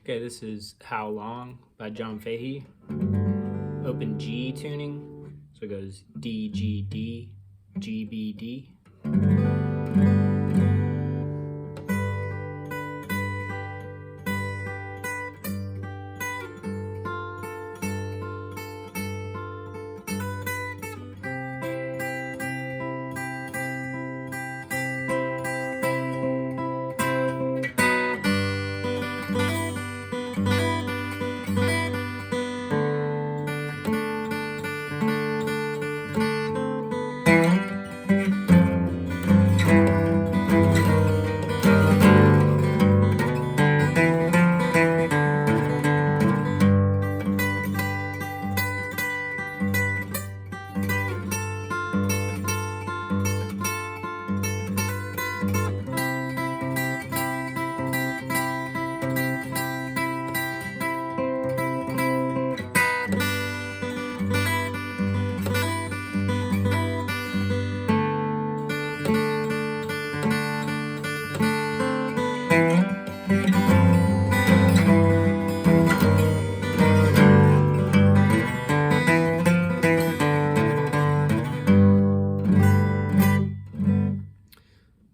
Okay, this is How Long by John Fahey. Open G tuning. So it goes D, G, D, G, B, D.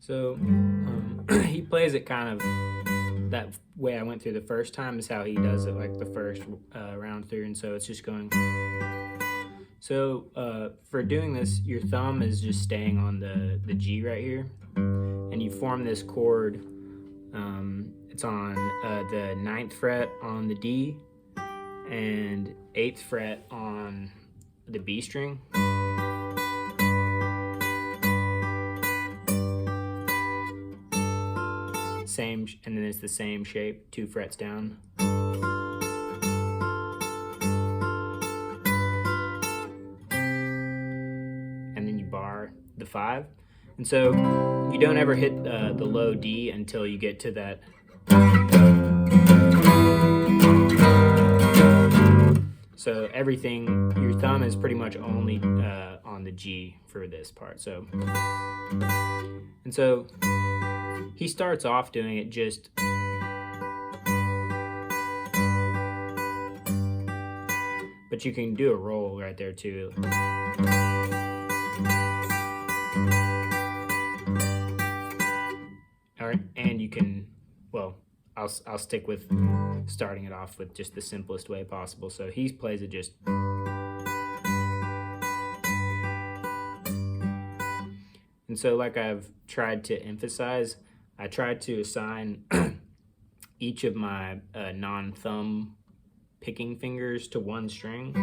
So he plays it kind of that way I went through the first time is how he does it, like the first round through. And so it's just going. So for doing this, your thumb is just staying on the G right here. And you form this chord. It's on the 9th fret on the D and 8th fret on the B string. Same, and then it's the same shape, 2 frets down. And then you bar the 5. And so you don't ever hit the low D until you get to that. So everything, your thumb is pretty much only on the G for this part. So, and so he starts off doing it just but you can do a roll right there too. All right, and you can, well, I'll stick with starting it off with just the simplest way possible. So he plays it just. And so like I've tried to emphasize, I tried to assign each of my non-thumb picking fingers to one string.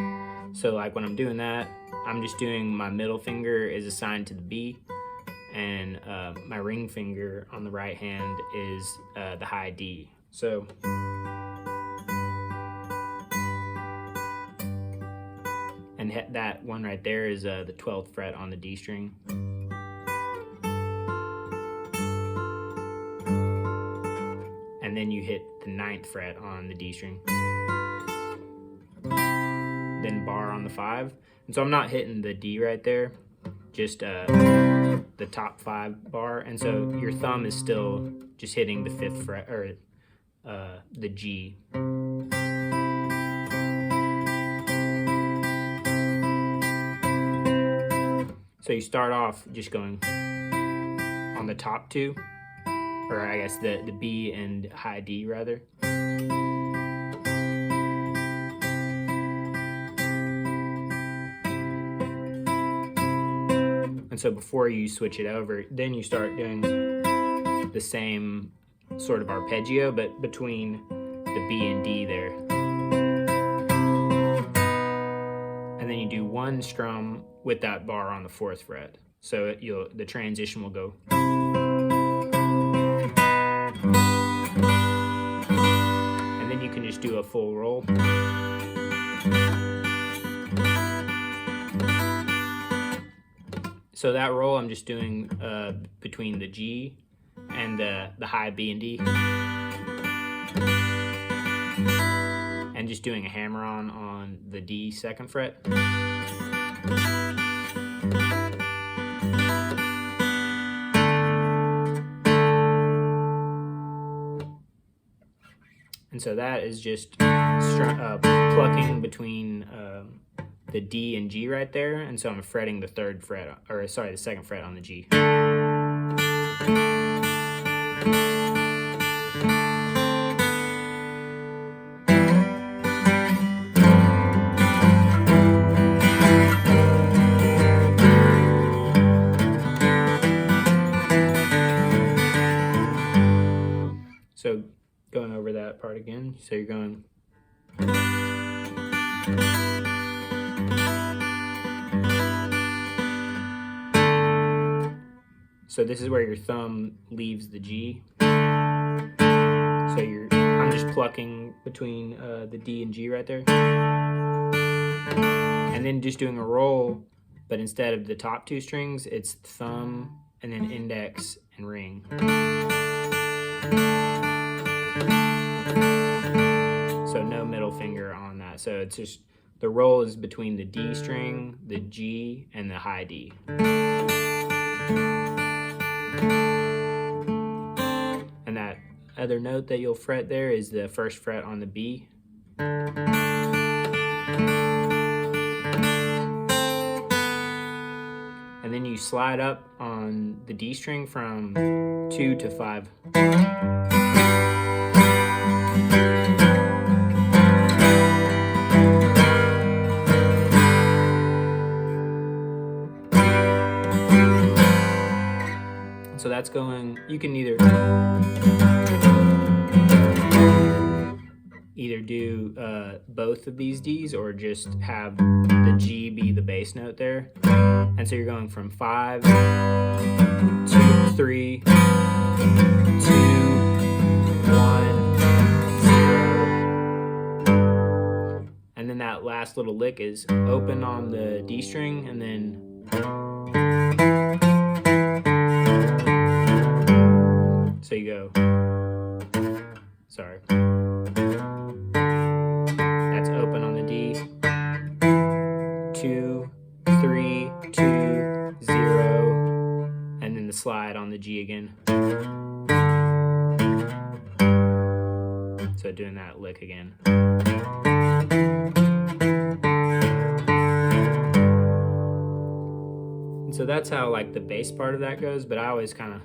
So like when I'm doing that, I'm just doing my middle finger is assigned to the B, and my ring finger on the right hand is the high D. So and that one right there is the 12th fret on the D string. And then you hit the 9th fret on the D string. Then bar on the 5. And so I'm not hitting the D right there, just the top 5 bar. And so your thumb is still just hitting the 5th fret, or the G. So you start off just going on the top 2. Or I guess the B and high D rather. And so before you switch it over, then you start doing the same sort of arpeggio, but between the B and D there. And then you do one strum with that bar on the 4th fret. So the transition will go. And then you can just do a full roll. So that roll I'm just doing between the G and the high B and D. And just doing a hammer-on on the D 2nd fret. And so that is just plucking between the D and G right there. And so I'm fretting the the second fret on the G. So going over that part again, so you're going. So this is where your thumb leaves the G. So I'm just plucking between the D and G right there. And then just doing a roll, but instead of the top two strings, it's thumb and then index and ring. So no middle finger on that. So it's just, the roll is between the D string, the G, and the high D. And that other note that you'll fret there is the first fret on the B. And then you slide up on the D string from 2 to 5. So that's going, you can either do both of these Ds or just have the G be the bass note there. And so you're going from 5, 2, 3, 2, 1, 0. And then that last little lick is open on the D string and then so you go, sorry, that's open on the D, 2, 3, 2, 0, and then the slide on the G again. So doing that lick again. And so that's how like the bass part of that goes, but I always kind of,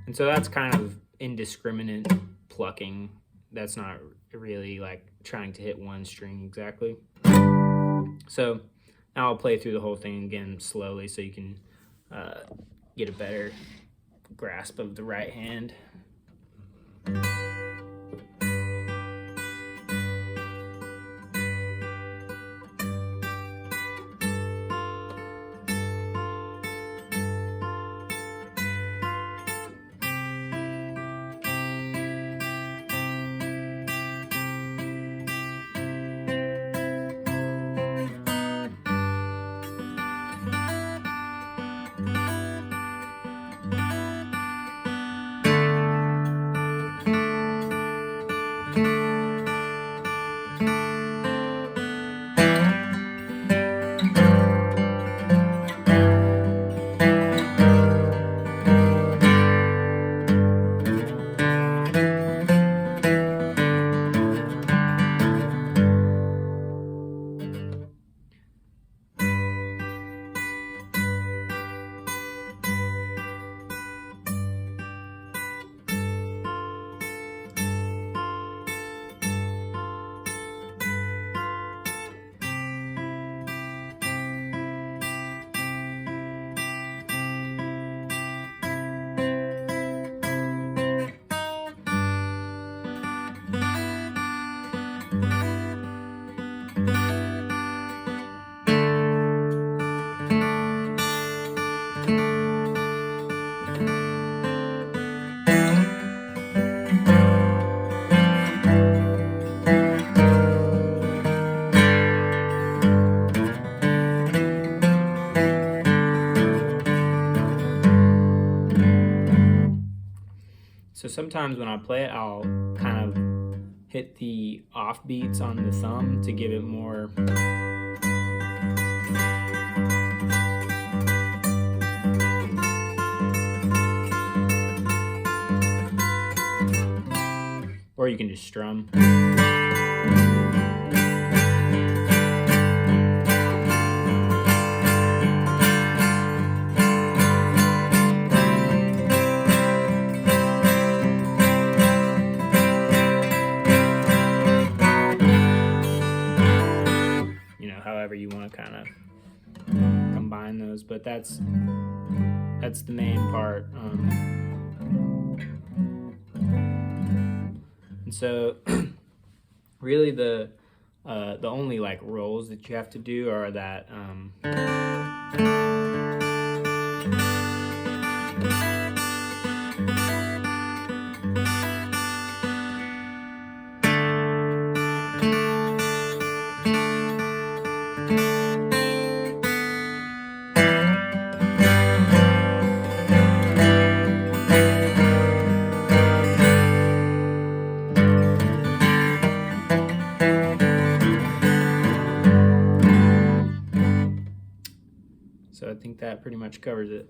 and so that's kind of indiscriminate plucking. That's not really like trying to hit one string exactly. So now I'll play through the whole thing again slowly so you can get a better grasp of the right hand. So sometimes when I play it, I'll kind of hit the off beats on the thumb to give it more or you can just strum. You know, however you want to kind of combine those, but that's the main part. And so really the only like rolls that you have to do are that so I think that pretty much covers it.